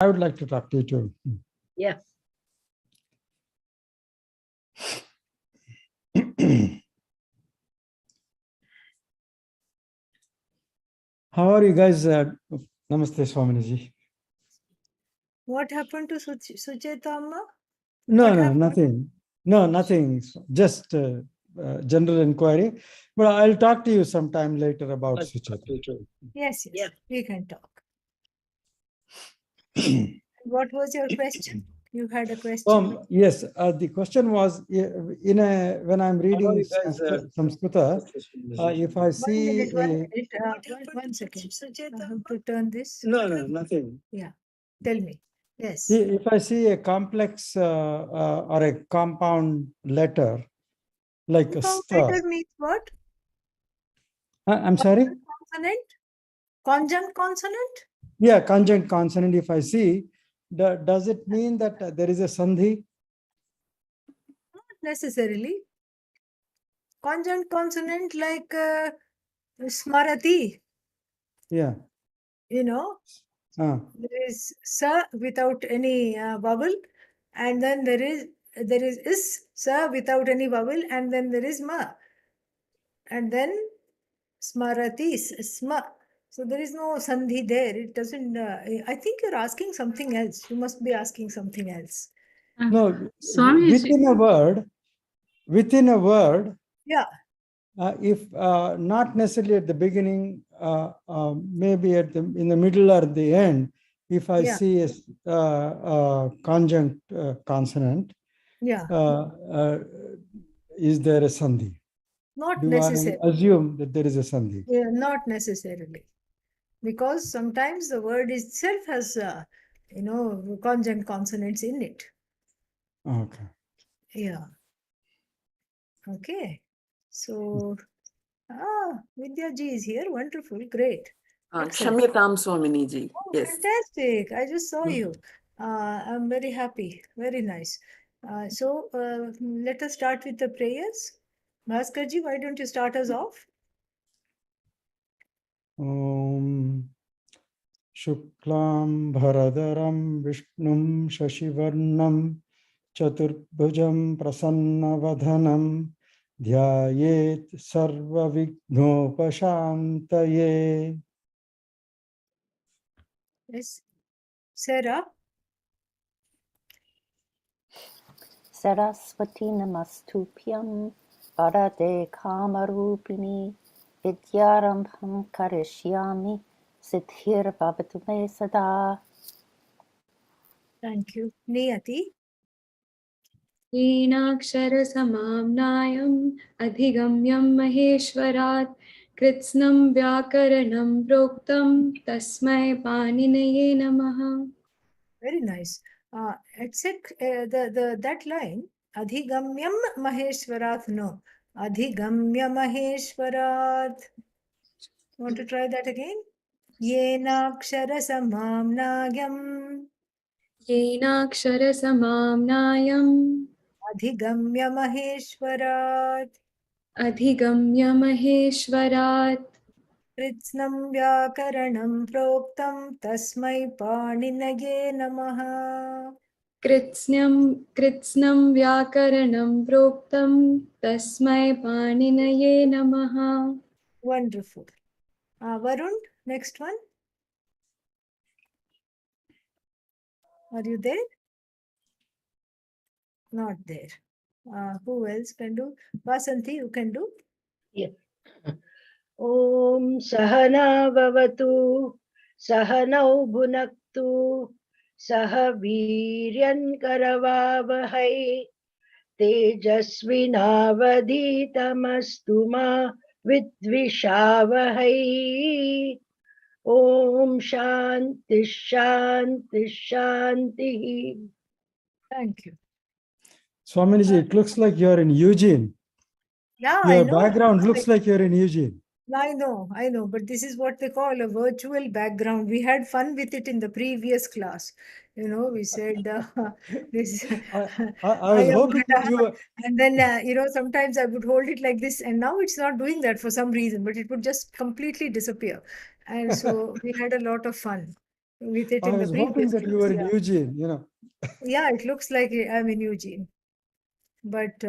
I would like to talk to you too. Yeah. How are you guys? Namaste, Swaminiji. What happened to Sucheta Amma? No, What no, happened? nothing. No, nothing. Just general inquiry. But I'll talk to you sometime later about Sucheta. Yes, we can talk. What was your question? You had a question? Yes, the question was when I'm reading Samskrita, if I see one second. Sucheta, I have to turn this. No, nothing. Yeah, tell me. Yes. If I see a complex or a compound letter, like a star. Compound means what? I'm sorry? Consonant? Conjunct consonant? Yeah, conjunct consonant. If I see, does it mean that there is a sandhi? Not necessarily. Conjunct consonant like smarati. Yeah. You know, there is sa without any vowel, and then there is sa without any vowel, and then there is ma, and then smarati sma. So there is no sandhi there. It doesn't. I think you're asking something else. You must be asking something else. No, within a word. Yeah. If not necessarily at the beginning, maybe in the middle or the end, if I see a conjunct consonant, is there a sandhi? Not Do necessarily. I assume that there is a sandhi? Yeah, not necessarily. Because sometimes the word itself has, conjunct consonants in it. Okay. Yeah. Okay. So, Vidya ji is here. Wonderful. Great. Shamyatam Swaminiji. Oh, Yes. fantastic. I just saw you. I'm very happy. Very nice. So, let us start with the prayers. Bhaskar ji, why don't you start us off? Shuklam Bharadaram Vishnum Shashivarnam Chaturbhujam Prasannavadhanam Dhyayet Sarva Vignopashantaye. Yes. Sarah. Saraswati Namastupyam Varade Kamarupini Vidyarambham Karishyami Siddhir Bhavatu Me Sada. Thank you. Niyati. येनाक्षरसमाम्नायम् अधिगम्यं महेश्वरात् कृत्स्नं व्याकरणं प्रोक्तं तस्मै पाणिनये नमः. Very nice. That line, Adhigamyam Maheshwarat, no. Adhigamya Maheshwarat. Want to try that again? Yenakshara Samamnayam. येनाक्षरसमाम्नायम् Adhigamya Maheshwarat. अधिगम्य महेश्वरात् Kritsnam Vyakaranam Proktam Tasmai Paninaye Namaha. कृत्स्नं व्याकरणं प्रोक्तं तस्मै पाणिनये नमः. Wonderful. Varun, next one. Are you there? Not there. Who else can do? Vasanthi, you can do? Yeah. Om Sahana Vavatu Sahanau Bhunaktu Sahaviryan Karavavahai Tejasvinavadhitamastu ma Vidvishavahai. Om Shanti Shanti Shanti. Thank you. Swaminiji, it looks like you're in Eugene. Yeah, Your I know. background looks like you're in Eugene. I know, but this is what they call a virtual background. We had fun with it in the previous class. We said this. I was hoping you. And then, sometimes I would hold it like this, and now it's not doing that for some reason, but it would just completely disappear. And so we had a lot of fun. with it I in the was hoping previous that you class. were in Yeah. Eugene, you know. Yeah, it looks like I'm in Eugene, but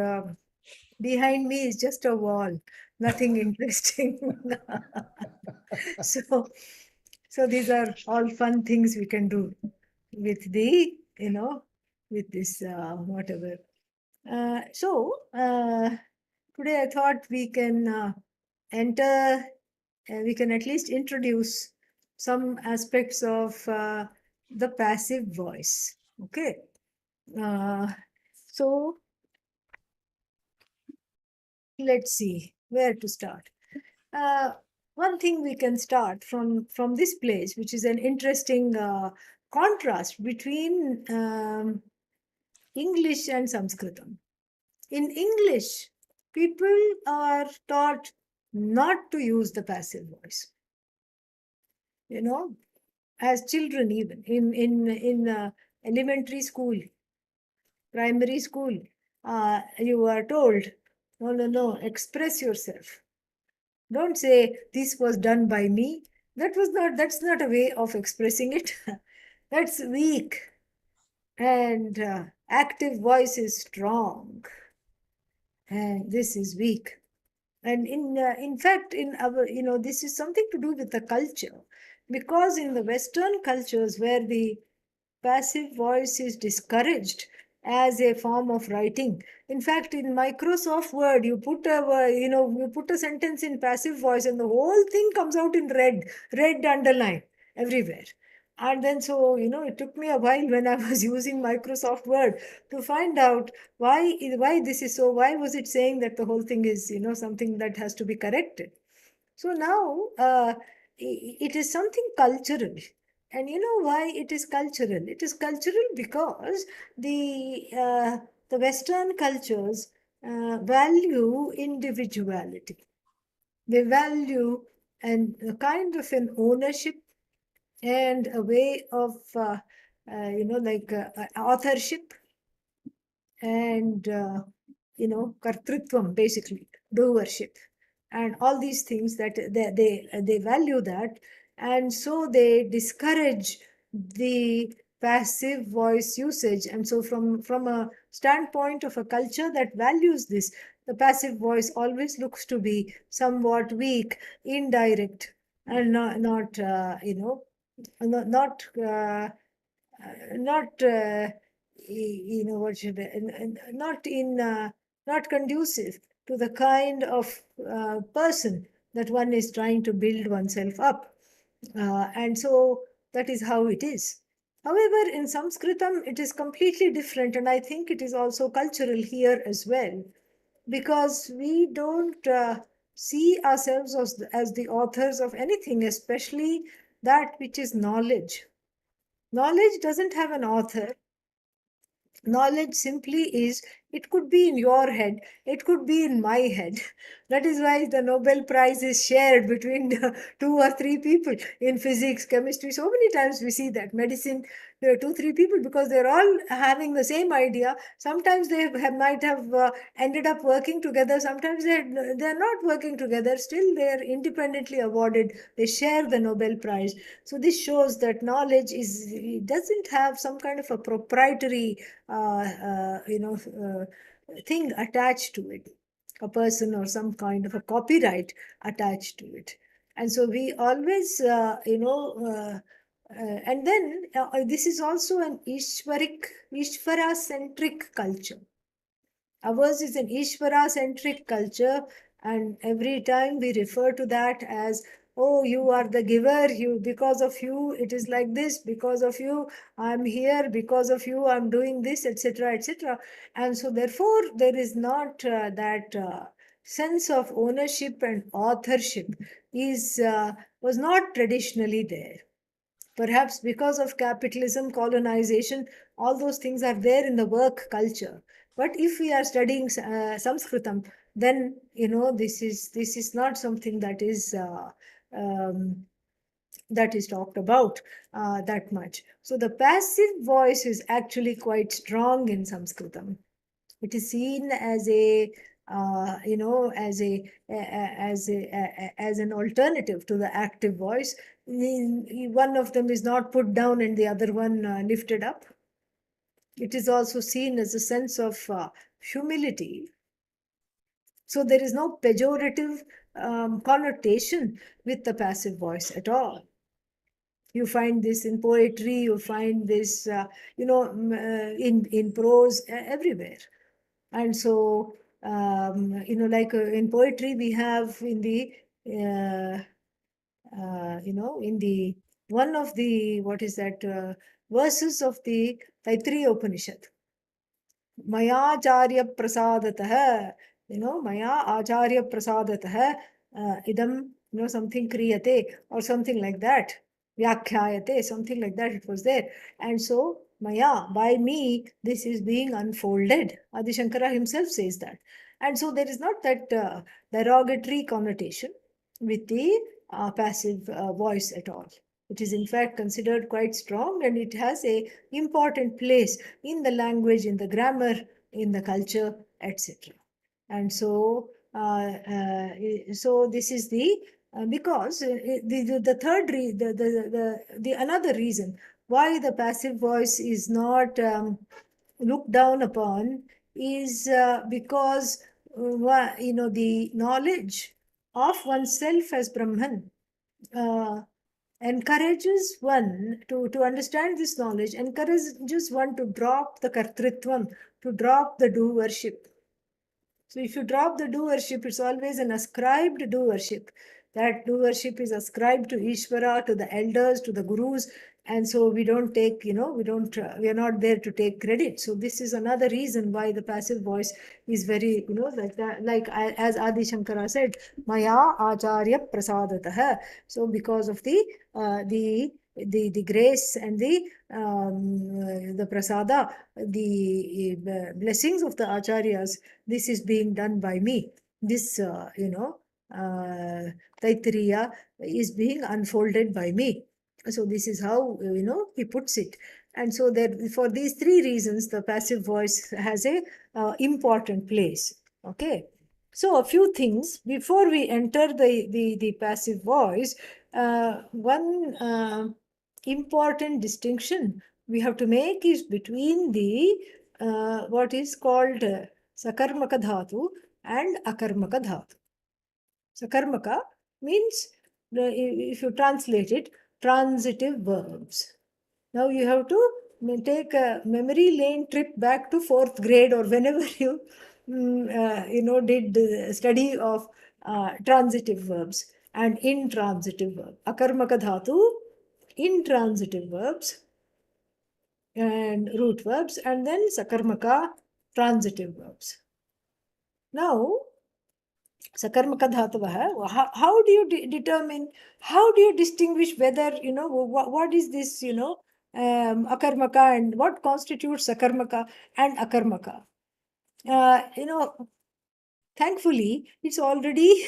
behind me is just a wall, nothing interesting. So, so these are all fun things we can do with the, with this whatever. Today I thought we can enter, we can at least introduce some aspects of the passive voice. Okay. So let's see where to start. One thing we can start from this place, which is an interesting contrast between English and Sanskritam. In English, people are taught not to use the passive voice. As children, even in elementary school, primary school, you are told, no, express yourself. Don't say this was done by me. That's not a way of expressing it. That's weak. And active voice is strong. And this is weak. And in fact, in our, this is something to do with the culture. Because in the Western cultures where the passive voice is discouraged as a form of writing. In fact, in Microsoft Word, you put a sentence in passive voice and the whole thing comes out in red underline everywhere. And then it took me a while when I was using Microsoft Word to find out why this is so. Why was it saying that the whole thing is, something that has to be corrected? So now it is something cultural. And you know why it is cultural? It is cultural because the Western cultures value individuality. They value a kind of an ownership and a way of, authorship and, kartrutvam, basically, doership. And all these things that they value that. And so they discourage the passive voice usage. And so from a standpoint of a culture that values this, the passive voice always looks to be somewhat weak, indirect, and not what should not conducive to the kind of person that one is trying to build oneself up, and so that is how it is. However, in Sanskritam it is completely different, and I think it is also cultural here as well, because we don't see ourselves as the authors of anything, especially that which is knowledge. Knowledge doesn't have an author. Knowledge simply is, it could be in your head, it could be in my head. That is why the Nobel Prize is shared between 2 or 3 people in physics, chemistry. So many times we see that. Medicine, there are 2, 3 people because they're all having the same idea. Sometimes they might have ended up working together. Sometimes they're not working together. Still, they're independently awarded. They share the Nobel Prize. So this shows that knowledge doesn't have some kind of a proprietary thing attached to it, a person or some kind of a copyright attached to it. And so we always, and then this is also an Ishvara-centric culture. Ours is an Ishvara-centric culture, and every time we refer to that as, oh, you are the giver, because of you it is like this, because of you I'm here, because of you I'm doing this, etc., etc. And so therefore there is not that sense of ownership and authorship was not traditionally there. Perhaps because of capitalism, colonization, all those things are there in the work culture. But if we are studying Sanskritam, then this is not something that is talked about that much. So the passive voice is actually quite strong in Sanskritam. It is seen as as an alternative to the active voice. one of them is not put down and the other one lifted up. It is also seen as a sense of humility. So there is no pejorative connotation with the passive voice at all. You find this in poetry, you find this, in prose, everywhere. And so, like in poetry, we have in the, in the one of the, verses of the Taittiriya Upanishad. Maya Acharya Prasadatah, Maya Acharya Prasadatah, idam, something kriyate, or something like that. Vyakhyayate, something like that, it was there. And so, Maya, by me, this is being unfolded. Adi Shankara himself says that. And so there is not that derogatory connotation with the passive voice at all. It is in fact considered quite strong, and it has a important place in the language, in the grammar, in the culture, etc. And so, so this is the because the third the another reason why the passive voice is not looked down upon is because the knowledge of oneself as Brahman encourages one to understand this knowledge, encourages one to drop the kartritvam, to drop the doership. So if you drop the doership, it's always an ascribed doership. That doership is ascribed to Ishvara, to the elders, to the gurus, and so we don't take, we are not there to take credit. So this is another reason why the passive voice is very, like that, as Adi Shankara said, Maya Acharya Prasadatah. So because of the grace and the prasada, the blessings of the acharyas, this is being done by me. This, Taittiriya is being unfolded by me. So this is how, he puts it. And so for these three reasons, the passive voice has a important place. Okay. So a few things before we enter the passive voice. One important distinction we have to make is between the what is called sakarmaka dhatu and akarmaka dhatu. Sakarmaka means, if you translate it, transitive verbs. Now you have to take a memory lane trip back to 4th grade or whenever you did the study of transitive verbs and intransitive verbs. Akarmaka dhatu, intransitive verbs and root verbs, and then sakarmaka, transitive verbs. Now, sakarmaka dhatavah, how do you determine, how do you distinguish whether, what is this, akarmaka, and what constitutes sakarmaka and akarmaka? Thankfully, it's already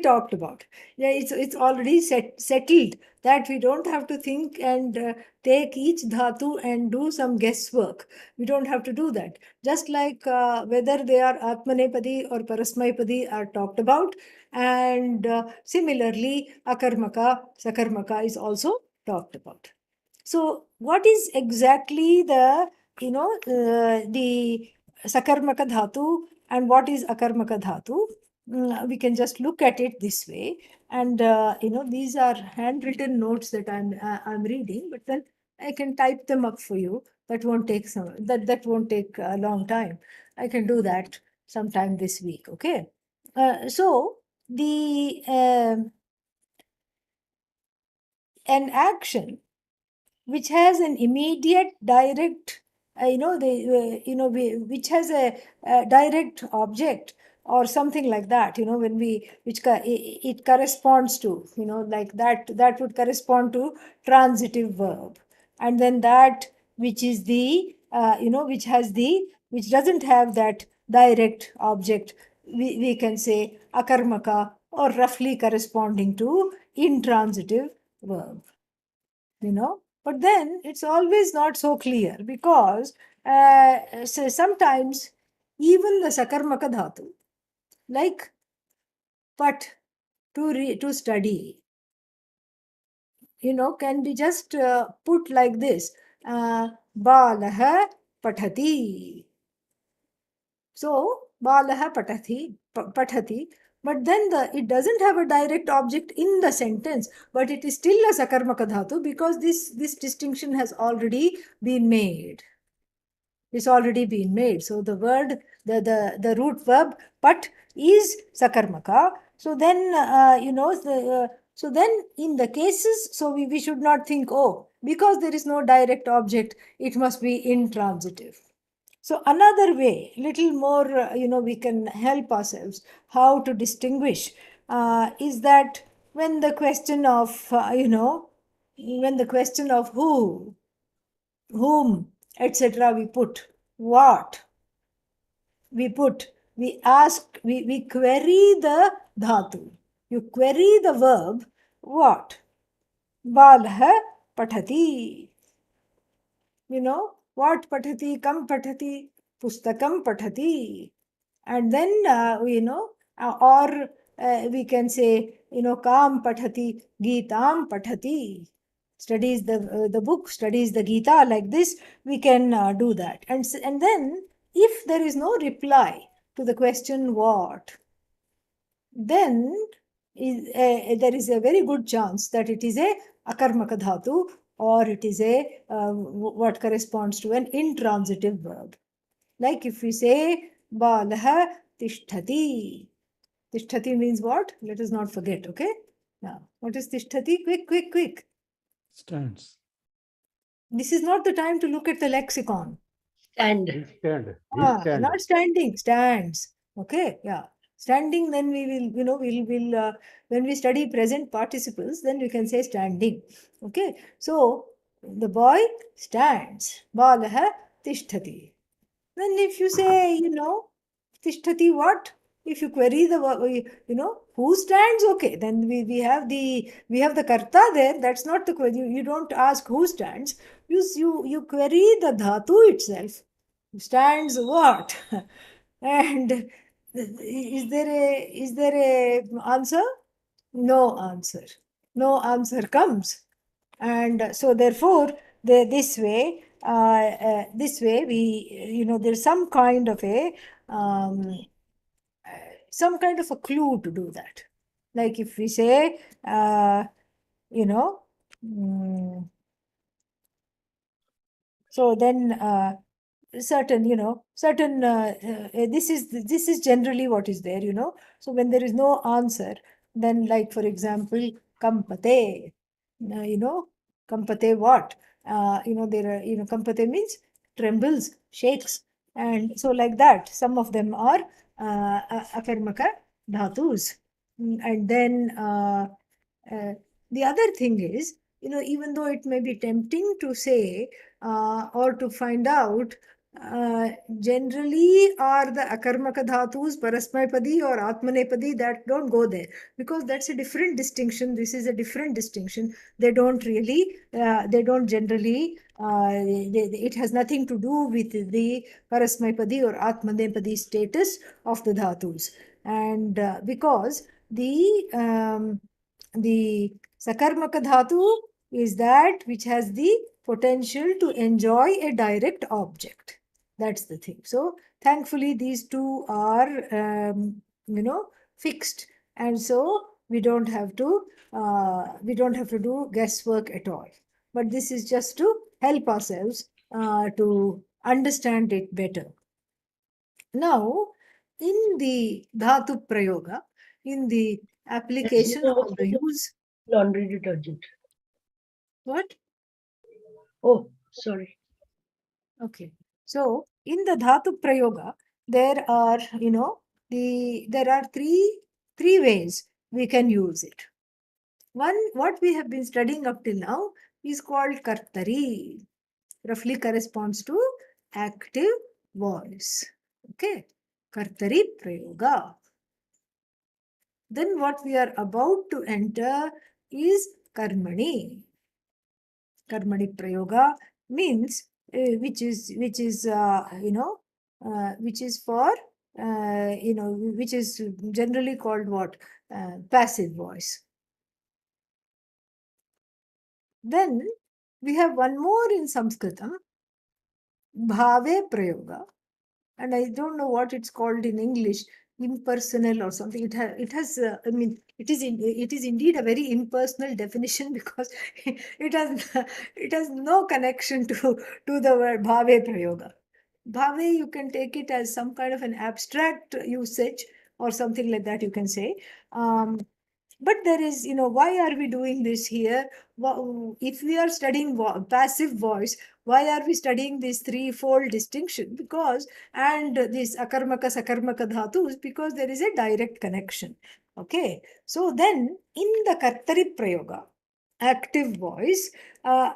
talked about. Yeah, it's already settled that we don't have to think and take each dhatu and do some guesswork. We don't have to do that. Just like whether they are Atmanepadi or Parasmaipadi are talked about, and similarly, akarmaka, sakarmaka is also talked about. So, what is exactly the sakarmaka dhatu and what is akarmaka dhatu? We can just look at it this way, and these are handwritten notes that I'm reading, but then I can type them up for you. That won't take that won't take a long time. I can do that sometime this week. Okay. So the an action which has an immediate direct which has a direct object or something like that, when it corresponds to, like that would correspond to transitive verb, and then that which is the which doesn't have that direct object, we can say akarmaka, or roughly corresponding to intransitive verb. But then it's always not so clear, because so sometimes even the sakarmaka dhatu, like but, to study, can be just put like this. Balaha patati. So, balaha patati. But then it doesn't have a direct object in the sentence, but it is still a sakarmaka dhatu because this distinction has already been made. It's already been made. So the word, the root verb pat is sakarmaka. So then, so then in the cases, so we should not think, oh, because there is no direct object, it must be intransitive. So another way, little more, we can help ourselves how to distinguish is that when the question of, when the question of who, whom, etc., we put what, we ask, we query the dhatu. You query the verb what? Balah patati. What patati, kam patati, pustakam patati. And then, or we can say, kam patati, geetam patati. Studies the book, studies the Gita, like this, we can do that. And then, if there is no reply to the question what, then there is a very good chance that it is a akarmaka dhatu, or it is a what corresponds to an intransitive verb. Like if we say balah tishtati. Tishtati means what? Let us not forget, okay? Now, what is tishtati? Quick. Stands. This is not the time to look at the lexicon. Stand. Stand. Not standing, stands. Okay, yeah. Standing, then we will, when we study present participles, then we can say standing. Okay, so the boy stands. Balah tishtati. Then if you say, tishtati what? If you query the, who stands, okay, then we have the karta there. That's not the query. You don't ask who stands. You query the dhatu itself. Stands what? And is there a answer? No answer. No answer comes. And so therefore, this way we, there's some kind of a clue to do that. Like if we say, so then certain this is generally what is there. So when there is no answer, then like for example kampate, kampate what, there are, kampate means trembles, shakes, and so like that some of them are akarmaka dhatus. And then the other thing is, even though it may be tempting to say or to find out, generally are the akarmaka dhatus parasmaipadi or atmanepadi, that don't go there, because that's a different distinction. This is a different distinction. They don't really, they don't generally, it has nothing to do with the parasmaipadi or atmanepadi status of the dhatus. And because the sakarmaka dhatu is that which has the potential to enjoy a direct object. That's the thing. So thankfully these two are fixed, and so we don't have to do guesswork at all. But this is just to help ourselves to understand it better. Now, in the dhatu prayoga, in the application of the use. Laundry detergent. What? Oh, sorry. Okay. So in the dhatu prayoga, there are, there are three ways we can use it. One, what we have been studying up till now, is called kartari. Roughly corresponds to active voice. Okay. Kartari prayoga. Then what we are about to enter is karmani. Karmani prayoga means which is for which is generally called what? Passive voice. Then we have one more in Sanskritam, bhave prayoga, and I don't know what it's called in English, impersonal or something. It has I mean, it is indeed a very impersonal definition because it has no connection to the word bhave prayoga. Bhave, you can take it as some kind of an abstract usage or something like that, you can say. But there is, why are we doing this here? If we are studying passive voice, why are we studying this threefold distinction? Because, and this akarmaka, sakarmaka dhatus, because there is a direct connection. Okay. So then, in the kartari prayoga, active voice,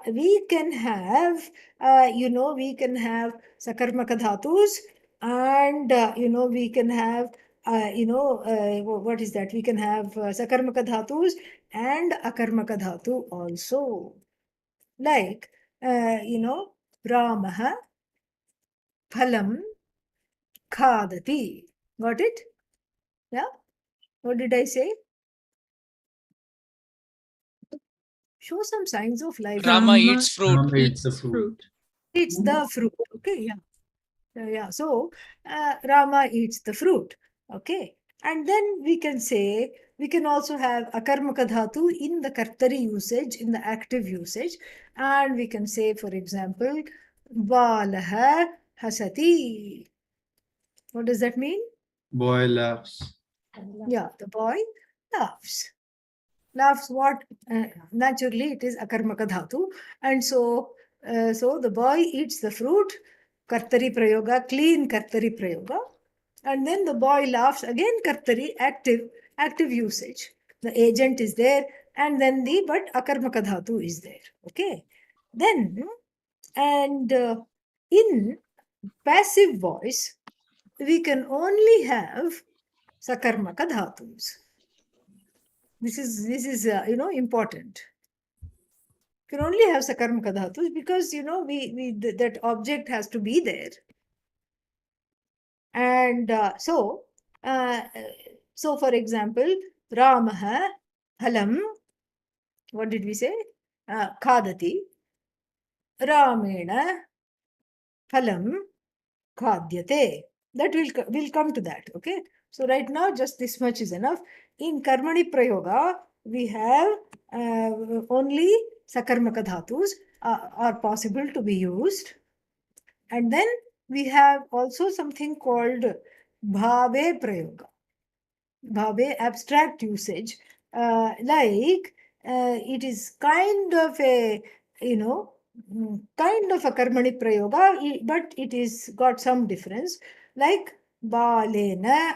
we can have, sakarmaka dhatus, and, we can have what is that? We can have sakarmaka dhatus and akarmaka dhatu also. Like, Ramaha phalam khadati. Got it? Yeah? What did I say? Show some signs of life. Rama eats fruit. Rama eats the fruit. It's the fruit. Okay, yeah. Yeah. So, Rama eats the fruit. Okay. And then we can say, we can also have akarmaka dhatu in the kartari usage, in the active usage. And we can say, for example, balaha hasati. What does that mean? Boy laughs. Yeah, the boy laughs. Laughs what? Naturally, it is akarmaka dhatu. And so the boy eats the fruit, kartari prayoga, clean kartari prayoga. And then the boy laughs, again kartari, active usage. The agent is there, and then but akarmaka dhatu is there. Okay. Then, and in passive voice, we can only have sakarmaka dhatus. This is important. You can only have sakarmaka dhatus because that object has to be there. And so for example, Ramaha phalam, what did we say? Khadati. Ramena phalam khadyate. That will come to that. Okay. So right now, just this much is enough. In Karmani Prayoga, we have only sakarmaka dhatus are possible to be used. And then we have also something called bhave prayoga. Bhave, abstract usage. Like it is kind of a, kind of a karmani prayoga, but it is got some difference. Like balena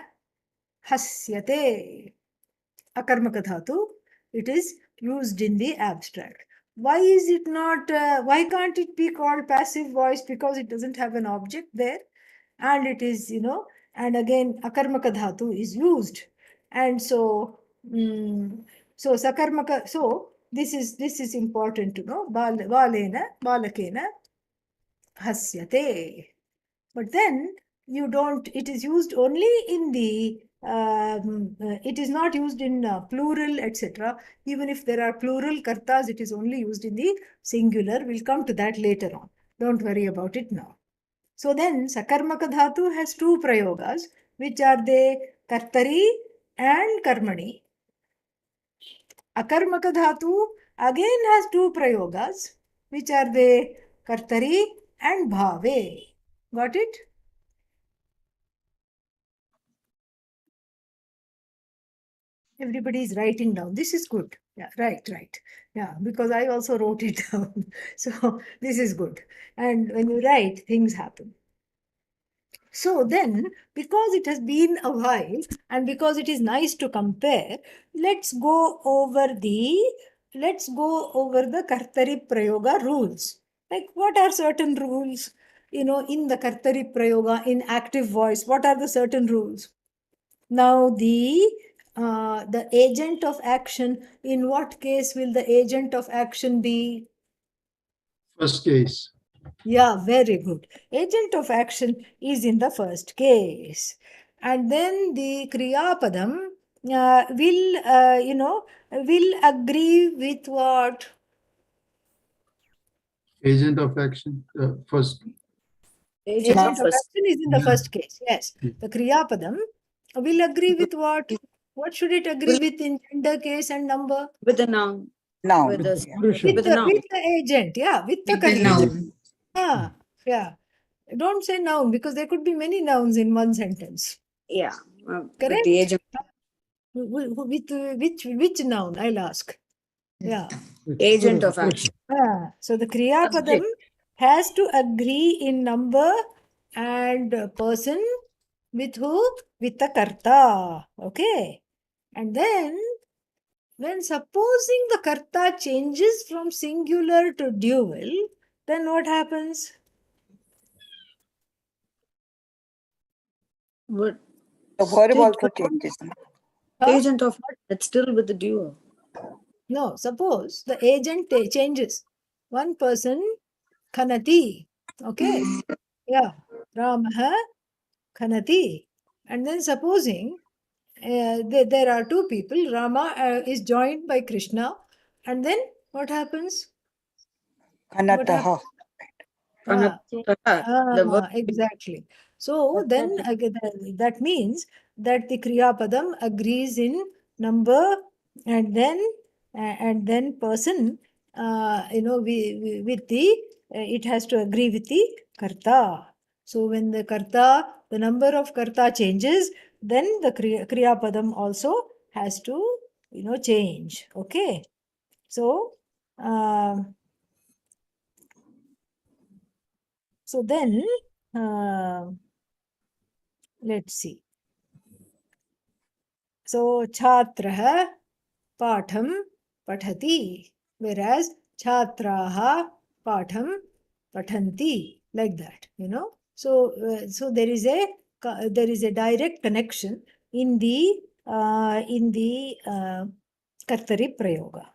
hasyate. Akarmaka dhatu, it is used in the abstract. Why is it not, why can't it be called passive voice? Because it doesn't have an object there. And it is, and again, akarmaka dhatu is used. And so, so sakarmaka, so this is important to know. Balena, balakena, hasyate. But then you don't, it is used only in the, it is not used in plural, etc. Even if there are plural kartas, it is only used in the singular. We'll come to that later on. Don't worry about it now. So then, sakarmaka dhatu has two prayogas, which are they kartari and karmani. Akarmaka dhatu again has two prayogas, which are they kartari and bhave. Got it? Everybody is writing down. This is good. Yeah, right. Yeah, because I also wrote it down. So this is good. And when you write, things happen. So then, because it has been a while and because it is nice to compare, let's go over the Kartari Prayoga rules. Like, what are certain rules, in the Kartari Prayoga, in active voice? What are the certain rules? Now, the agent of action, in what case will the agent of action be? First case. Yeah, very good. Agent of action is in the first case. And then the Kriyapadam will agree with what? Agent of action. First. Agent No, of first. action is in the first case. Yes. The Kriyapadam will agree with what? What should it agree with in gender, case, and number? With the noun. Noun. With the Purusha. With the noun. With the agent, yeah, with the With the Karma. noun. Ah, yeah. Don't say noun because there could be many nouns in one sentence. Yeah. With Correct? the agent. With which noun? I'll ask. Yeah. Agent of Purusha. action. So the Kriyapadam has to agree in number and person with who? With the Karta. Okay. And then when supposing the Karta changes from singular to dual, then what happens? What? The verb Take- also changes. Huh? Agent of it's still with the duo. No, suppose the agent changes. One person, Khanati. Okay. Yeah. Ramaha Khanati. And then supposing there are two people, Rama is joined by Krishna. And then what happens? Kanataha. The verb. Exactly. So then that means that the Kriyapadam agrees in number and then person, with the, it has to agree with the Karta. So when the Karta, the number of Karta changes, then the Kriyapadam also has to, change. Okay. So, so then, let's see. So, Chhatraha Patham Pathati, whereas Chhatraha Patham Pathanti, like that, So, so there is a direct connection in the Kartari Prayoga.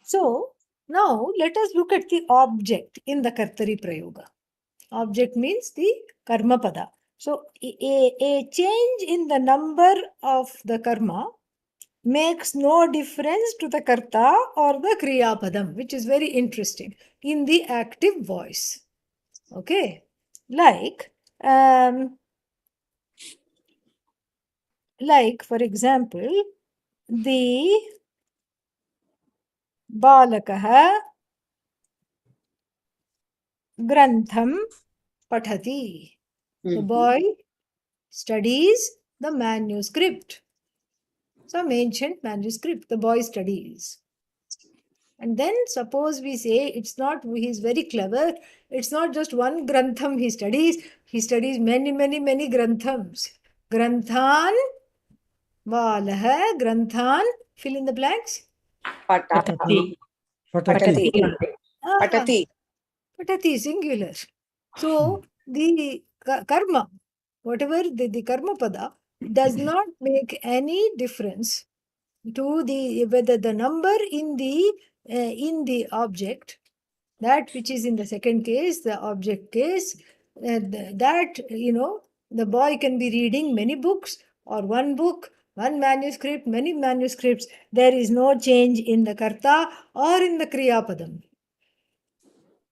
So, now let us look at the object in the Kartari Prayoga. Object means the karma pada. So, a change in the number of the karma makes no difference to the karta or the kriya padam, which is very interesting in the active voice. Okay, like for example, the balakaha grantham pathati. The boy studies the manuscript. Some ancient manuscript, the boy studies. And then suppose we say it's not, he's very clever, it's not just one grantham he studies many, many, many granthams. Granthan, valaha, granthan, fill in the blanks. Patati. Patati. Patati. Patati, singular. So the karma, whatever the karma pada, does not make any difference to the whether the number in the object, that which is in the second case, the object case, that the boy can be reading many books or one book, one manuscript, many manuscripts. There is no change in the karta or in the kriya padam.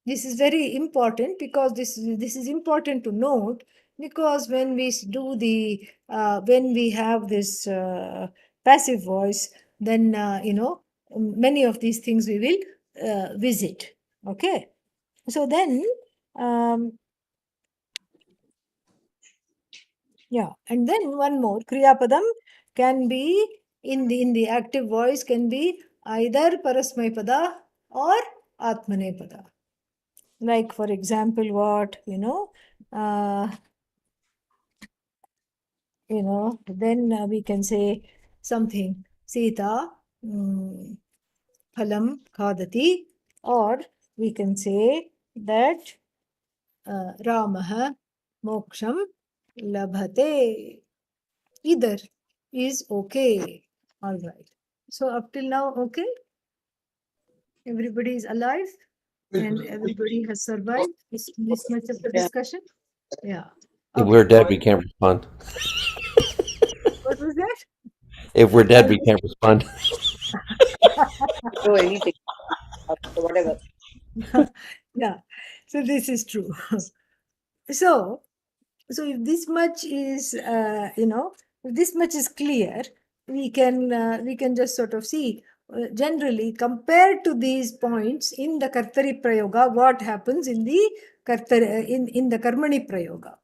This is very important because this is important to note, because when we do the when we have this passive voice, then many of these things we will visit. Okay, so then yeah, and then one more, kriya padam can be in the active voice, can be either parasmay pada or atmanepada. Like, for example, what, then we can say something, Sita phalam khadati, or we can say that Ramah moksham labhate. Either is okay. All right. So up till now, okay? Everybody is alive and everybody has survived this much of the discussion? Yeah. If Okay. we're dead, we can't respond. What was that? If we're dead, we can't respond. Do anything. Whatever. Yeah, so this is true. So if this much is, if this much is clear, we can just sort of see generally compared to these points in the Kartari Prayoga, what happens in the in the Karmani Prayoga.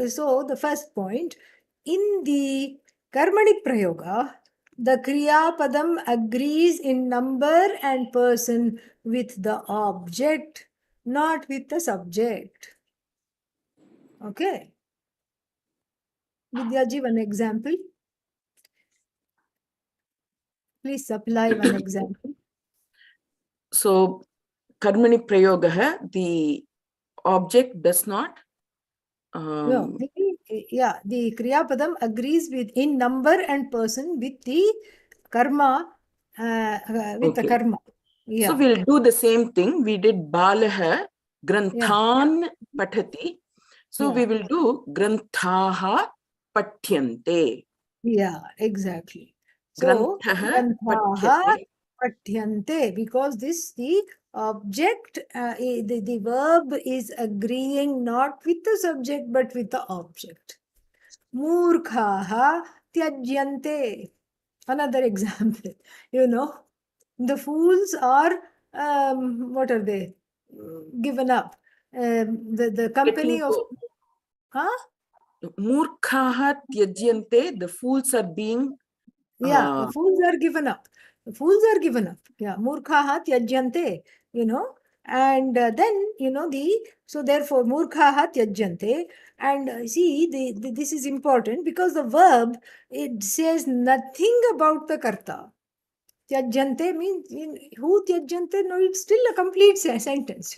So the first point, in the Karmani Prayoga, the Kriya Padam agrees in number and person with the object, not with the subject. Okay. Vidyaji, one example. Please supply one example. So, Karmani Prayogaha, the object does not. No, the Kriya Padam agrees with in number and person with the karma, with the Okay. karma. So Yeah. we'll do the same thing. We did Balaha, Granthan Patati. So Yeah. we will do Granthaha Patyante. Yeah, exactly. So, Granthaha Granthaha Patyate. Patyante, because the object, the verb is agreeing not with the subject but with the object. Murkhaha Tyajyante. Another example, the fools are, what are they? Given up. The company Letting of, go. huh? Murkhaha Tyajyante, the fools are being. Yeah, the fools are given up. The fools are given up. Yeah, murkhaha tyajyante, and then, so therefore, murkhaha tyajyante, and see, this is important because the verb, it says nothing about the karta. Tyajyante means, who tyajyante? No, it's still a complete sentence,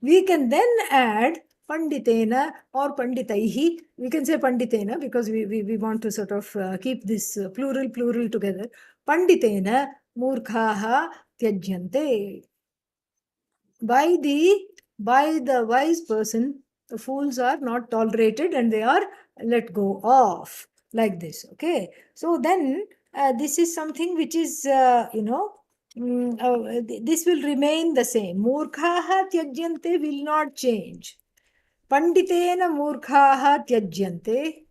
We can then add Panditena or Panditaihi. We can say Panditena because we want to sort of keep this plural together. Panditena Murkhaha Tyajyante. By the wise person, the fools are not tolerated and they are let go of. Like this. Okay. So then this is something which is, this will remain the same. Murkhaha Tyajyante will not change. Panditena Murkhaha Tyajyante.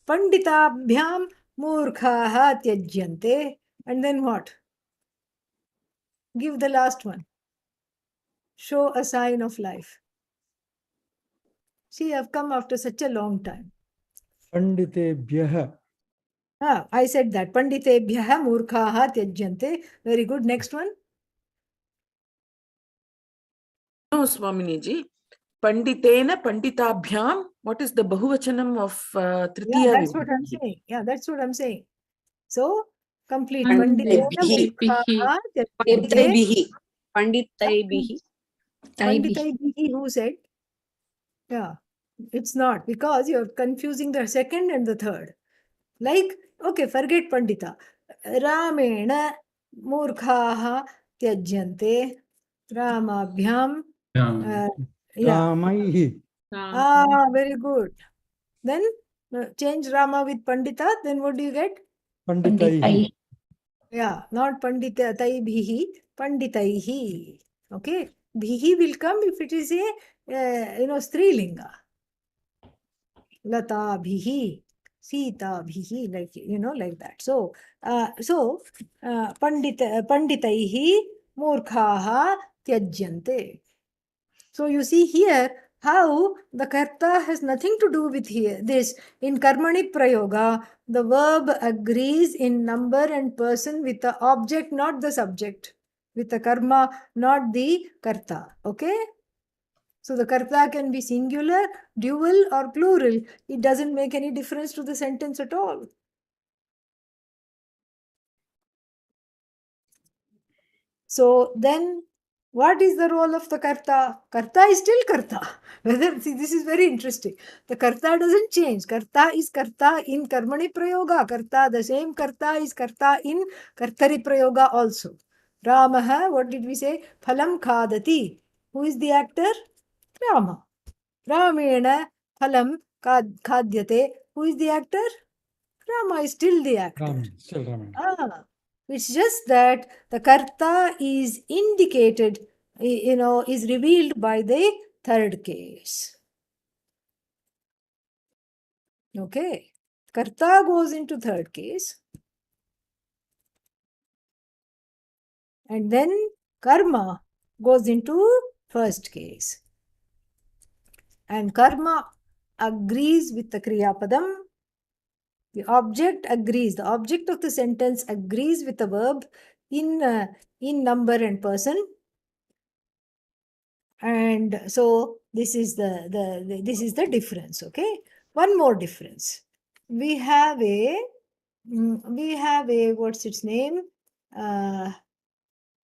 Panditabhyam Murkhaha Tyajyante. And then what? Give the last one. Show a sign of life. See, I've come after such a long time. Panditebhyah. I said that. Panditebhyah Murkhaha Tyajyante. Very good. Next one. No, Swaminiji. Panditena Panditabhyam. What is the Bahuvachanam of Tritiya? Yeah, that's what I'm saying. Yeah, that's what I'm saying. So, complete. Panditaibihi. Panditena Murkhaha Tyajyante. Panditaibihi. Panditaibihi. Panditaibihi, who said? Yeah, it's not, because you're confusing the second and the third. Like, okay, forget Pandita. Ramena Murkhaha Tyajyante. Ramabhyam. Yeah. Ramaihi. Very good. Then change Rama with Pandita, then what do you get? Panditaihi. Yeah, not Pandita Taibihi, Panditaihi. Okay, Bhihi will come if it is a, Strilinga. Lata Bhihi, Sita Bhihi, like that. So, Panditaihi Murkhaha Tyajyante. So you see here how the karta has nothing to do with here. This in Karmani Prayoga, the verb agrees in number and person with the object, not the subject. With the karma, not the karta. Okay? So the karta can be singular, dual, or plural. It doesn't make any difference to the sentence at all. So then, what is the role of the karta? Karta is still karta. See, this is very interesting. The karta doesn't change. Karta is karta in Karmani Prayoga. Karta, the same karta is karta in Kartari Prayoga also. Ramaha, what did we say? Phalam khadati. Who is the actor? Rama. Ramena phalam khadyate. Who is the actor? Rama is still the actor. Still Rama. It's just that the karta is indicated, is revealed by the third case. Okay. Karta goes into third case. And then karma goes into first case. And karma agrees with the kriya padam. The object agrees. The object of the sentence agrees with the verb in number and person. And so this is the difference. Okay. One more difference. We have a what's its name?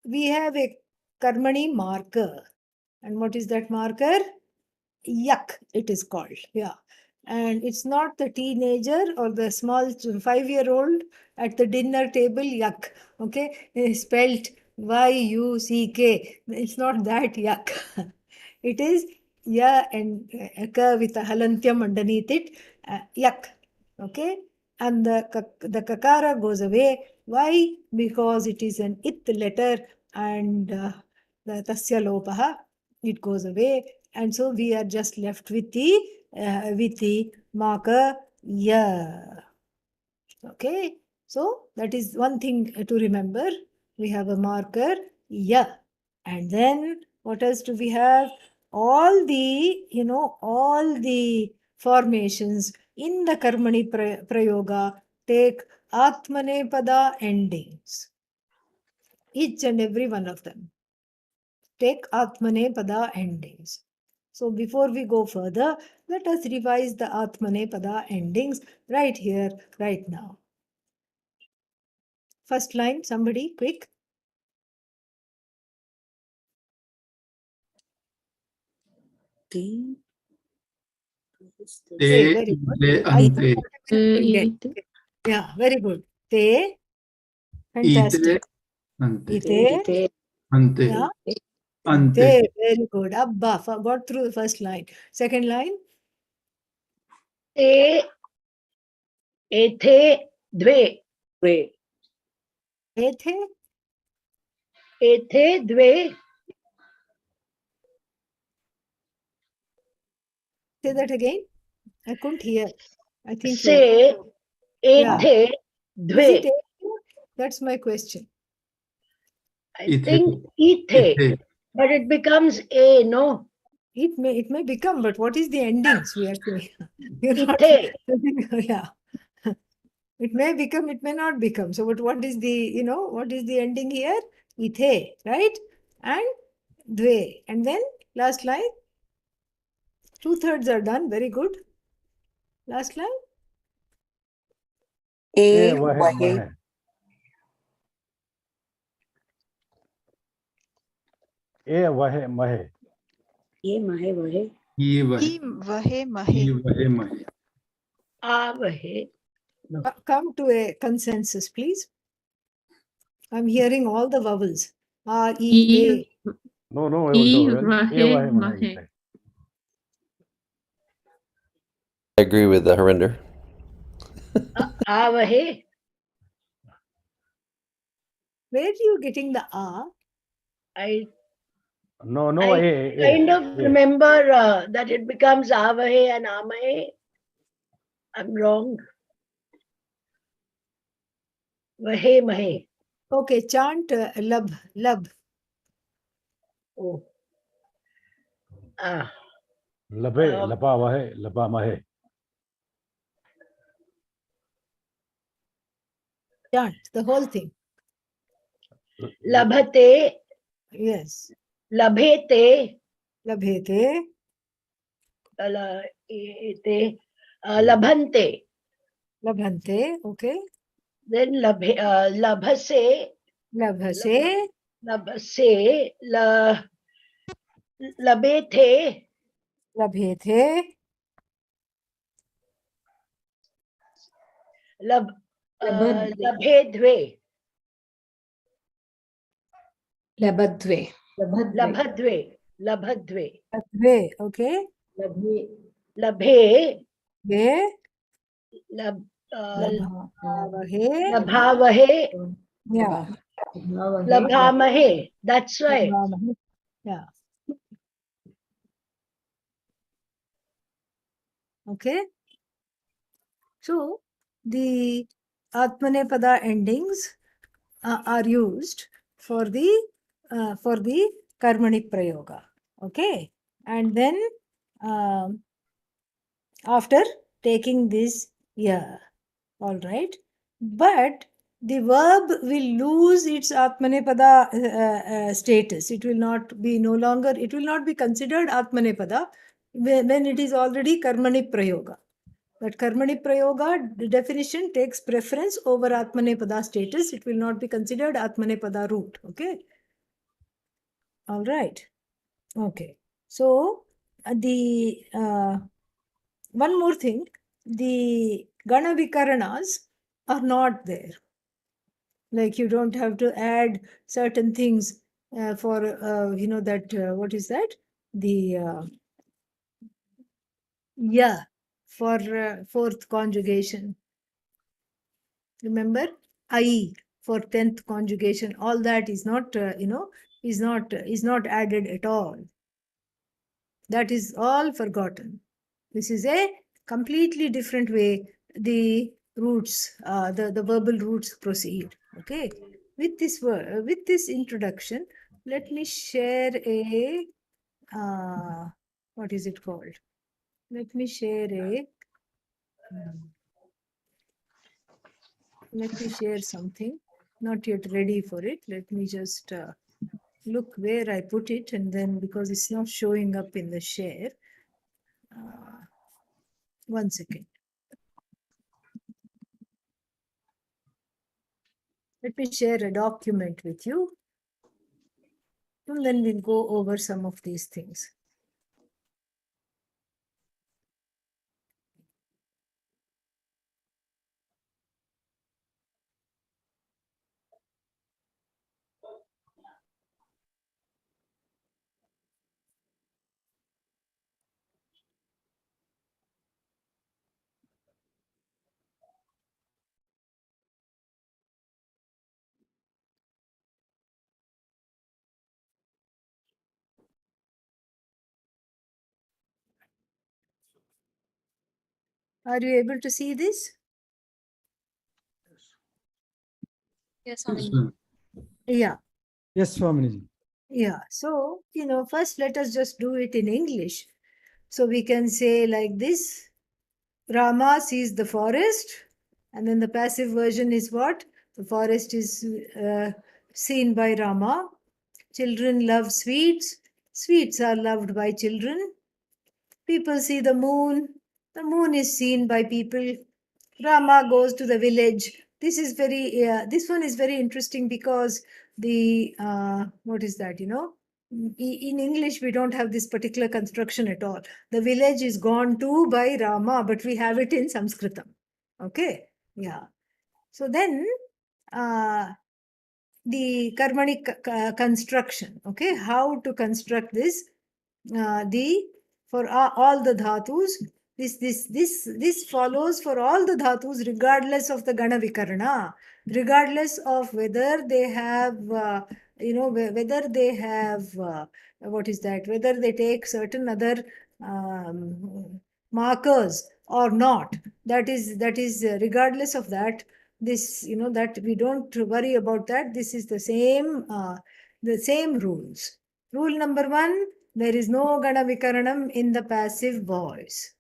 We have a karmani marker. And what is that marker? Yak, it is called. Yeah. And it's not the teenager or the small 5-year-old at the dinner table, yak. Okay. Spelt Y-U-C-K. It's not that yak. It is ya and ka with a halantyam underneath it. Yak. Okay. And the kakara goes away. Why? Because it is an it letter and the tasya lopaha, it goes away. And so we are just left with the marker ya. Okay. So that is one thing to remember. We have a marker ya. And then what else do we have? All the formations in the Karmani Prayoga take Atmanapada endings. Each and every one of them take Atmanapada endings. So before we go further, let us revise the Atmanapada endings right here, right now. First line, somebody, quick. Te, Very good. ite, I ante. think whatever you can get. Yeah, very good. Te, fantastic. Ante. Ite, Ante. yeah. Ante. Ante, very good. Abba, got through the first line. Second line. Te, ethe, dve. Ethe, Ethe, dve. say that again. I couldn't hear. I think Say, Yeah. ethe, Is dve. it ethe? That's my question. I Ithe. think ethe, Ithe. but it becomes a, no? It may become, but what is the endings we are saying? You're not, Ithe. yeah. It may become, it may not become. So what is the, what is the ending here? Ithe, right? And dve. And then last line. 2/3 are done. Very good. Last line. A, wahe, wahe. wahe. Wahe, mahe. Ye mahe vahe. Ye wahe. vahe mahe. Ye wahe mahe. Avahe. Come to a consensus, please. I'm hearing all the vowels. A, E, A. No, no, vahe mahe. I agree with the Harinder. Avahe. Where are you getting the A? I No, I kind of remember that it becomes avahe and amahe. I'm wrong. Vahe mahe. Okay, chant lab. Oh. Ah. Labe, laba wahe, laba mahe. Chant the whole thing. Labhate. Yes. Labhete. Labhete. Labhante. Labhante. Okay. Then labhase. Labhase. Labhase. Labethe. Labhethe. Labhedve. Labadve. Labhadve. Labhadve. Labhe. Okay. Labhe. Ve. Labhavahe. Labhavahe. Labhavahe. Yeah. Labhamahe. That's right. Yeah. Okay. So the Atmanapada endings are used for the Karmanic Prayoga. Okay. And then after taking this yeah, all right. But the verb will lose its Atmanepada status. It will not be it will not be considered Atmanepada when it is already Karmanic Prayoga. But Karmanic Prayoga, the definition takes preference over Atmanepada status. It will not be considered Atmanepada root. Okay. All right. Okay. So the one more thing, the Gana Vikaranas are not there. Like you don't have to add certain things for that what is that? The for fourth conjugation. Remember, I for 10th conjugation. All that is not is not added at all. That is all forgotten. This is a completely different way the roots, the verbal roots proceed. Okay. With this introduction, let me share a what is it called? Let me share something. Not yet ready for it. Let me just look where I put it, and then because it's not showing up in the share. 1 second. Let me share a document with you, and then we'll go over some of these things. Are you able to see this? Yes, Yes, Swamiji. ma'am. Yes, Swamiji. Yeah. So, first let us just do it in English. So we can say like this: Rama sees the forest, and then the passive version is what? The forest is seen by Rama. Children love sweets. Sweets are loved by children. People see the moon. The moon is seen by people. Rama goes to the village. This is this one is very interesting because the, what is that, in English, we don't have this particular construction at all. The village is gone to by Rama, but we have it in Sanskritam. Okay. Yeah. So then, the Karmanic construction. Okay. How to construct this? For all the dhatus, this follows for all the dhatus regardless of the Gana Vikarana, regardless of whether they have whether they have what is that, whether they take certain other markers or not. That is regardless of that, this that we don't worry about that. This is the same rules. Rule number 1, there is no Gana Vikaranam in the passive voice.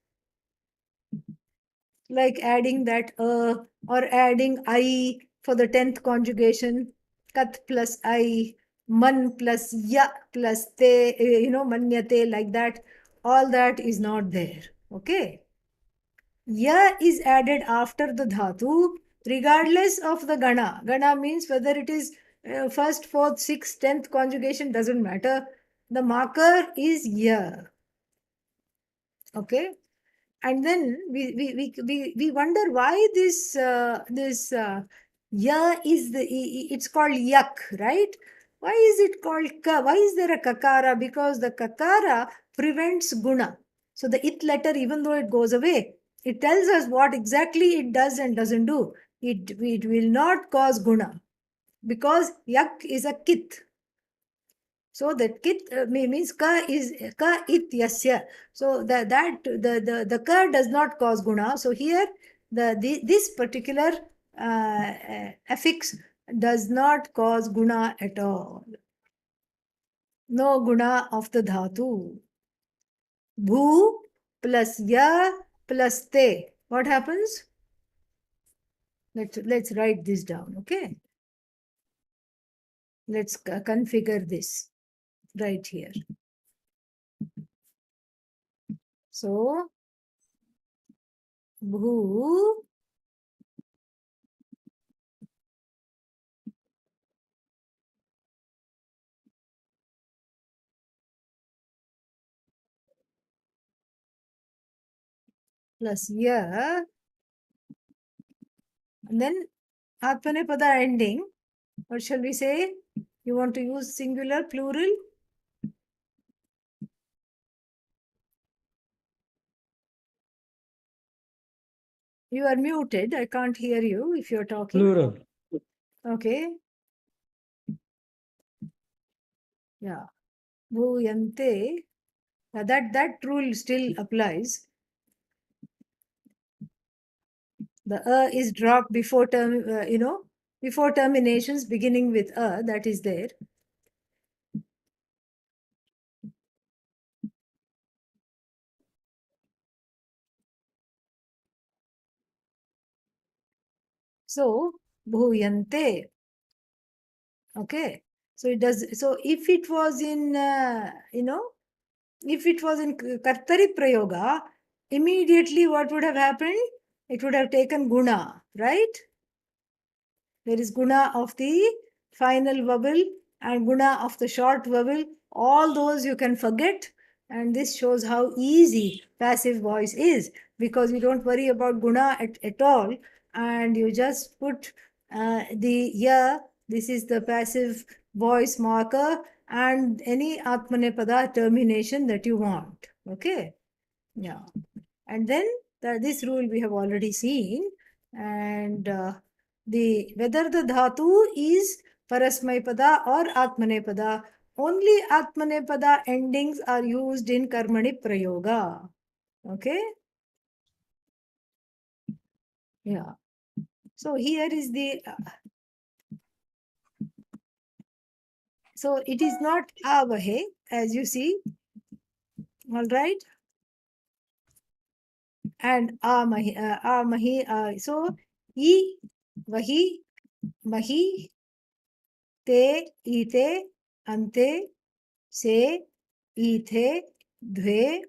Like adding that or adding I for the 10th conjugation, kat plus I, man plus ya plus te, manyate, like that. All that is not there. Okay. Ya is added after the dhatu, regardless of the Gana. Gana means whether it is first, fourth, sixth, 10th conjugation, doesn't matter. The marker is ya. Okay. And then we wonder why this ya is it's called yak, right? Why is it called ka? Why is there a kakara? Because the kakara prevents guna. So the it letter, even though it goes away, it tells us what exactly it does and doesn't do. It will not cause guna. because yak is a kit. So that kit means ka is ka it yasya. So the ka does not cause guna. So here this particular affix does not cause guna at all. No guna of the dhatu. Bhu plus ya plus te. What happens? Let's write this down, okay? Let's configure this right here. So, bhu plus ya, and then Atmanapada ending. What shall we say? You want to use singular, plural? You are muted. I can't hear you if you're talking. Plural. Okay. Yeah. Bhuyante. That rule still applies. The is dropped before before terminations beginning with that is there. So, bhuyante. Okay. So it does. So if it was in, if it was in kartari prayoga, immediately what would have happened? It would have taken guna, right? There is guna of the final vowel and guna of the short vowel. All those you can forget. And this shows how easy passive voice is, because you don't worry about guna at all. And you just put the ya, this is the passive voice marker, and any Atmanapada termination that you want. Okay. Yeah. And then this rule we have already seen. And whether the dhatu is Parasmaipada or Atmanapada, only Atmanapada endings are used in Karmani Prayoga. Okay? Yeah. So here is the... so it is not avahe, as you see. All right? And amahi. So, I, vahi, mahi, te, ite, ante, se, ithe, dve,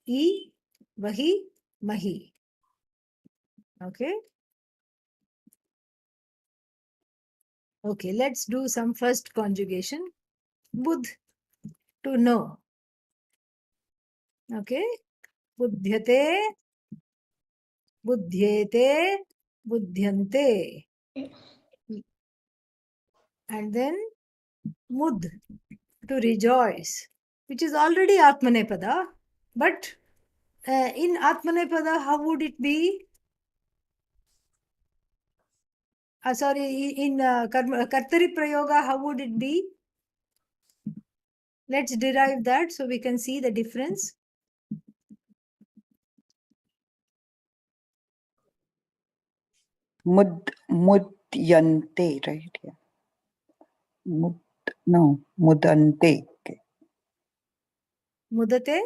I, vahi, mahi. Okay. Okay, let's do some first conjugation. Budh, to know. Okay. Budhyate, budhyete, budhyante. And then mudh, to rejoice, which is already Atmanapada. But in Atmanapada, how would it be? Sorry, in Kartari Prayoga, how would it be? Let's derive that so we can see the difference. Mudyante, right? Yeah. Mudante. Okay. Mudate?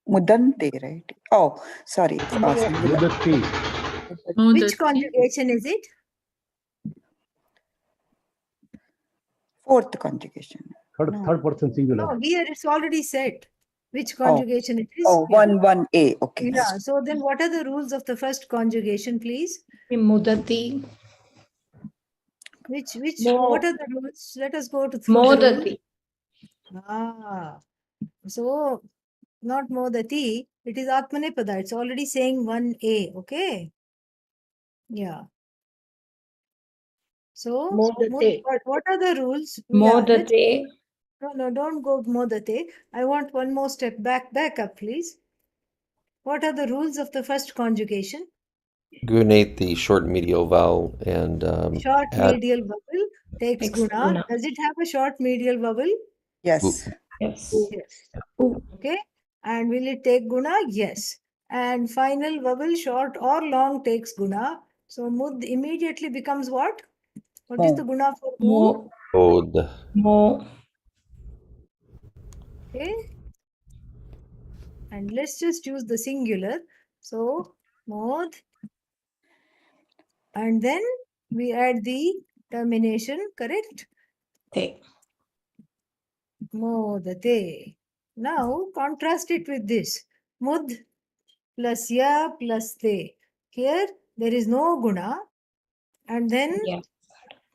Mudante, right? Oh, sorry. It's Mudati. Which conjugation is it? Fourth conjugation. Third person singular. No, here it's already said which conjugation it is. Oh, Yeah. 1-1-A. Okay. Yeah. So then what are the rules of the first conjugation, please? Mudati. What are the rules? Let us go to through the rules. Modati. So not modati, it is Atmanapada. It's already saying 1A, okay? Yeah. So Modate. what are the rules? Modate. No, don't go modate. I want one more step back up, please. What are the rules of the first conjugation? Gunate the short medial vowel and Short add medial vowel takes Takes guna. guna. Does it have a short medial vowel? Yes. Yes. Yes. Okay. And will it take guna? Yes. And final vowel, short or long, takes guna. So mud immediately becomes what? What is Mo. the guna for mu? Mo. Od. Mo. Okay. And let's just use the singular. So mod. And then we add the termination, correct? Te. Modate. Now contrast it with this. Mud plus ya plus te. Here there is no guna. And then Yeah.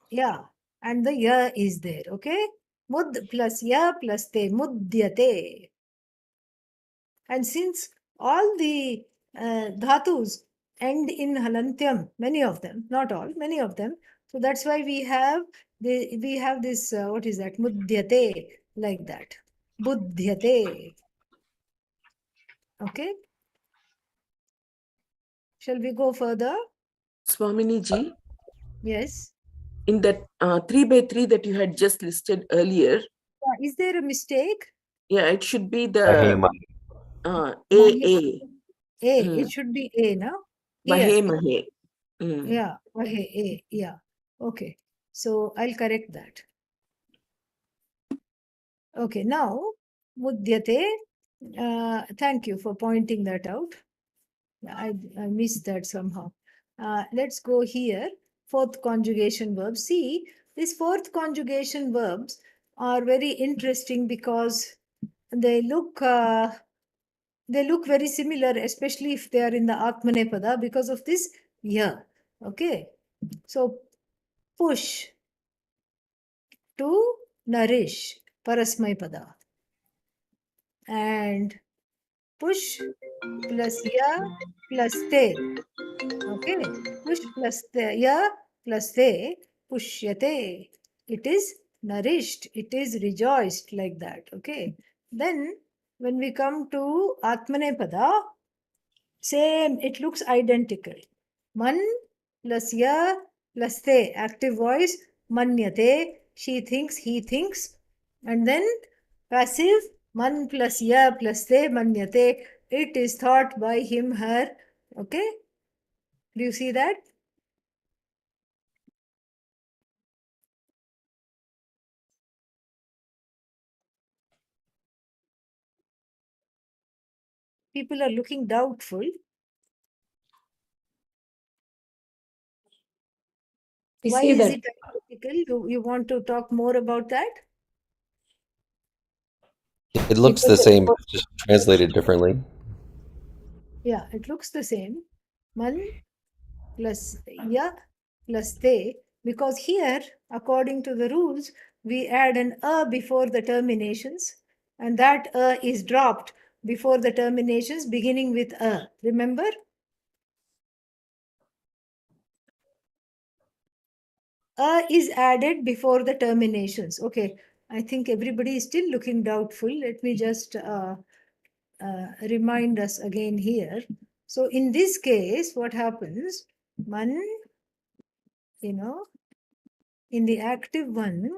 ya. And the ya is there. Okay. Mud plus ya plus te. Mudyate. And since all the dhatus end in halantyam, many of them, not all, many of them. So that's why we have this what is that, mudyate, like that, buddhyate. Okay, shall we go further? Swamini ji, Yes. in that 3 by 3 that you had just listed earlier, Is there a mistake? yeah, it should be the Mahema. AA. It should be A now. Mahe Here. Mahe. Yeah, A. Yeah. Okay. So I'll correct that. Okay, now mudyate. Thank you for pointing that out. I missed that somehow. Let's go here. Fourth conjugation verb. See, these fourth conjugation verbs are very interesting because they look very similar, especially if they are in the Atmanapada, because of this ya. Okay, so push, to nourish, parasmaipada, and push plus ya plus te. Okay, push plus the ya plus te, pushyate. It is nourished, it is rejoiced, like that. Okay, then when we come to Atmanepada, same, it looks identical. Man plus ya plus te, active voice, manyate, she thinks, he thinks. And then passive, man plus ya plus te, manyate, it is thought by him, her. Okay, do you see that? People are looking doubtful. We Why see is that. it identical? You want to talk more about that? It looks the same, but just translated differently. Yeah, it looks the same. Man plus ya plus te, because here, according to the rules, we add an a before the terminations, and that a is dropped before the terminations beginning with a. Remember? A is added before the terminations. Okay, I think everybody is still looking doubtful. Let me just remind us again here. So in this case, what happens? Man, in the active one,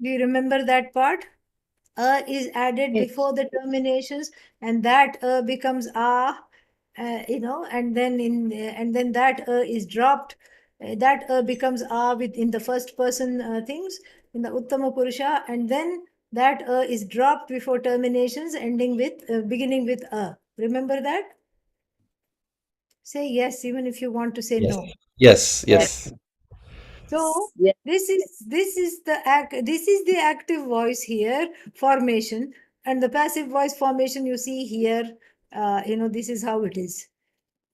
do you remember that part? A is added Yes. before the terminations, and that becomes a, and then that is dropped. That becomes a in the first person things in the Uttama Purusha, and then that is dropped before terminations, ending with beginning with a. Remember that? Say yes, even if you want to say Yes. no. Yes. Yes. So Yeah. this is the active voice here formation, and the passive voice formation you see here. This is how it is.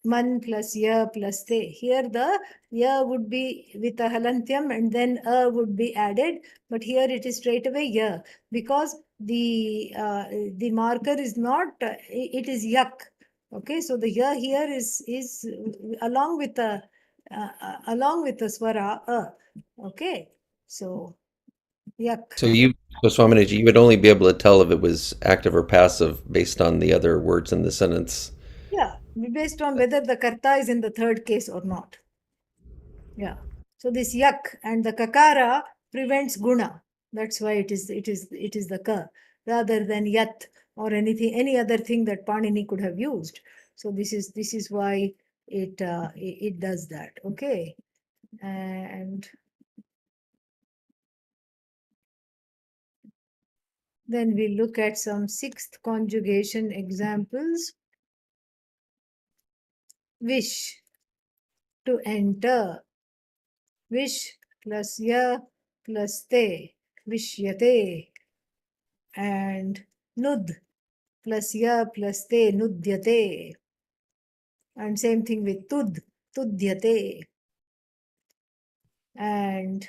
Man plus ya plus te. Here the ya would be with a halantyam and then a would be added, but here it is straight away ya, because the marker is not. It is yak. Okay, so the ya here is along with the swara okay, so yak. So Swamiji, you would only be able to tell if it was active or passive based on the other words in the sentence. Yeah, based on whether the karta is in the third case or not. Yeah. So this yak and the kakara prevents guna. That's why it is the ka rather than yat or any other thing that Panini could have used. So this is why it does that. Okay. And then we look at some sixth conjugation examples. Wish, to enter. Wish plus ya plus te, vishyate. And nud plus ya plus te, nudyate. And same thing with tud, tudyate. And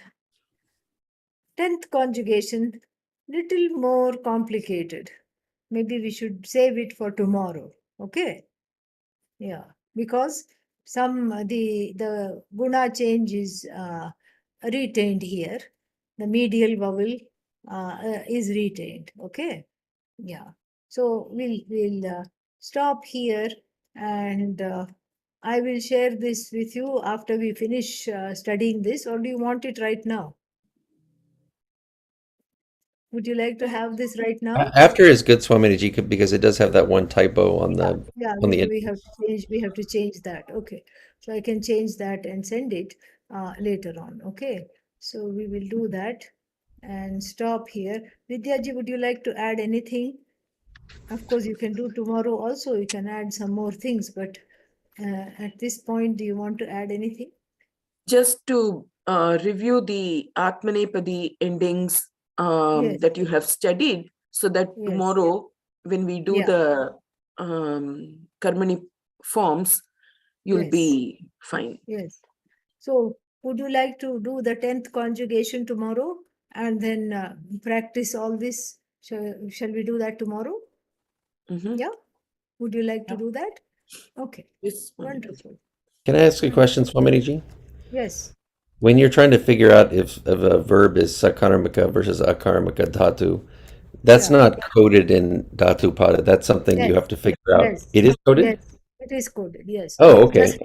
10th conjugation, little more complicated. Maybe we should save it for tomorrow. Okay. Yeah, because the guna change is retained here. The medial vowel is retained. Okay. Yeah. So we'll stop here, and I will share this with you after we finish studying this, or do you want it right now? Would you like to have this right now? After is good, Swamiji, because it does have that one typo on the Yeah, on the. we have to change that. Okay, so I can change that and send it later on. Okay, so we will do that and stop here. Vidyaji, would you like to add anything? Of course, you can do tomorrow also. You can add some more things, but at this point, do you want to add anything? Just to review the Atmanepadi endings Yes. that you have studied, so that Yes. tomorrow, when we do Yeah. the Karmani forms, you'll Yes. be fine. Yes. So, would you like to do the 10th conjugation tomorrow and then practice all this? Shall we do that tomorrow? Mhm. Yeah. Would you like to do that? Okay. Yes, Wonderful. Can I ask a question, Swamiji? Yes. When you're trying to figure out if a verb is sakarmaka versus akarmaka dhatu, that's Yeah. not coded in dhatu pada. That's something you Yes. have to figure out. Yes. It is coded? Yes. It is coded. Yes. Oh, okay. Just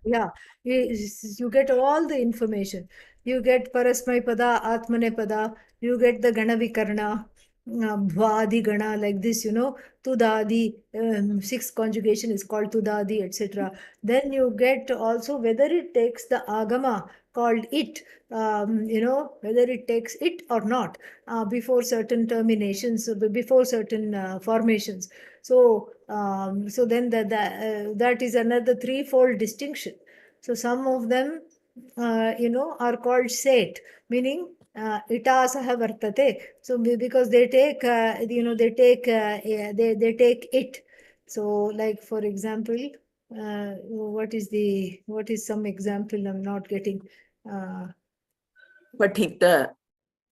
yeah. You get all the information. You get parasmay pada, atmanapada. You get the gana vikarna, bhadi gana, like this. Tudadi. Sixth conjugation is called tudadi, etc. Then you get also whether it takes the agama called it. Whether it takes it or not before certain terminations, before certain formations. So then that is another threefold distinction. So some of them, are called set, meaning itasaha vartate. So because they take, they take it. So like for example, what is some example I'm not getting? Patita.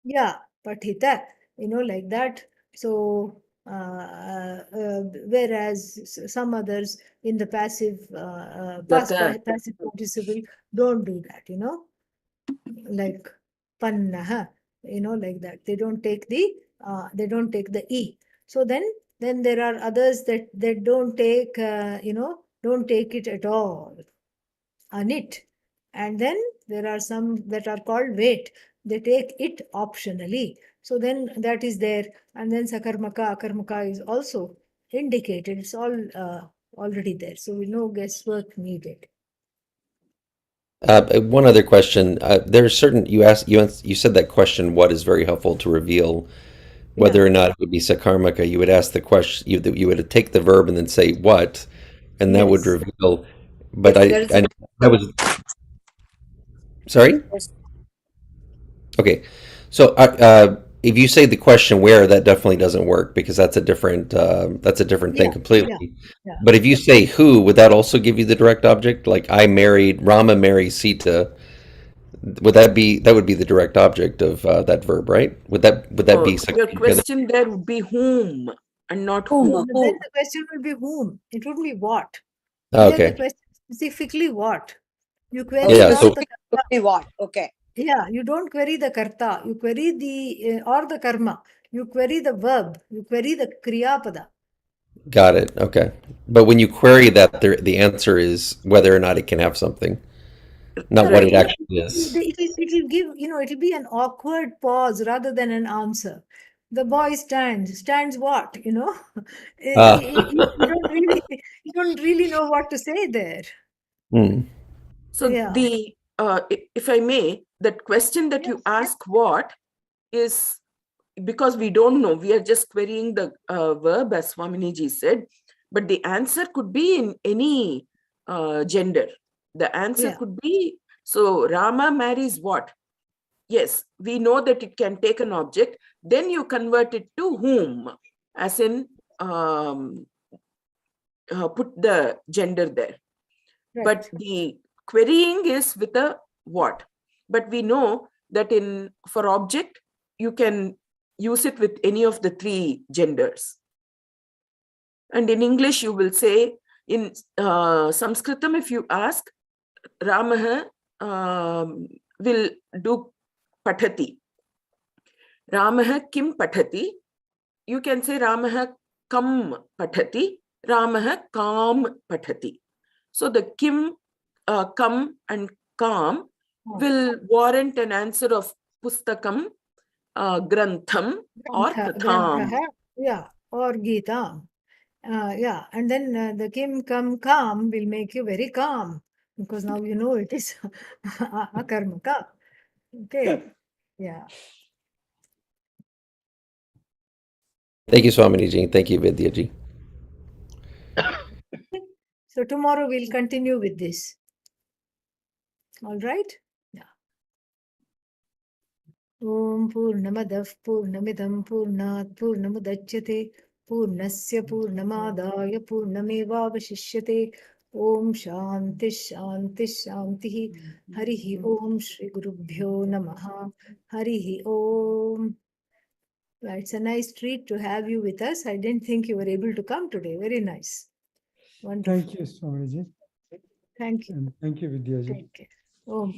Yeah, patita, like that. So, whereas some others in the passive participle don't do that, like pannaha, like that. They don't take the e. So then there are others that don't take, don't take it at all. Anit. And then there are some that are called wait. They take it optionally. So then that is there. And then sakarmaka, akarmaka is also indicated. It's all already there. So we no guesswork needed. One other question. There's certain you said that question. What is very helpful to reveal whether or not it would be sakarmaka. You would ask the question. You would take the verb and then say what, and that would Yes. reveal. But Yes, I was sorry. Okay, so if you say the question where, that definitely doesn't work because that's a different thing completely. Yeah. But if you say who, would that also give you the direct object? Like Rama marries Sita. Would that be the direct object of that verb, right? Would that be Your question there would be whom and not who. No, then the question will be whom. It would be what. Oh, Here the okay. question specifically what. You query Yeah, not so- the Specifically what? Okay. yeah, you don't query the karta. You query the or the karma. You query the verb. You query the kriyapada. Got it. Okay. But when you query that, the answer is whether or not it can have something, not what it actually is. It will give, it'll be an awkward pause rather than an answer. The boy stands what, you don't really know what to say there. So Yeah. if I may, that question that you ask what is because we don't know, we are just querying the verb as Swaminiji said, but the answer could be in any gender. The answer could be, so Rama marries what? Yes, we know that it can take an object. Then you convert it to whom, as in put the gender there. Right. But the querying is with a what. But we know that for object, you can use it with any of the three genders. And in English, you will say, in Sanskritam, if you ask, Ramaha will do patati. Ramaha kim patati. You can say Ramaha kam patati. Ramaha kam patati. So the kim, kam and kam will warrant an answer of pustakam, grantham or katham. Yeah, or Gita. Yeah, and then the kim, kam, calm will make you very calm because now you know it is akarmaka. Okay. Yeah. Thank you, Swaminiji. Thank you, Vidyaji. So tomorrow we'll continue with this. All right? Yeah. Om Purnamadav Purnamidam Purnat Purnamudachyate Purnasya Purnamadaya Purnamevavashishyate Om Shanti Shanti Shanti Harihi Om Shri Gurubhyo Namaha Harihi Om. Yeah, it's a nice treat to have you with us. I didn't think you were able to come today. Very nice. Wonderful. Thank you, Swamiji. Thank you. And thank you, Vidyaji. Take care. Om.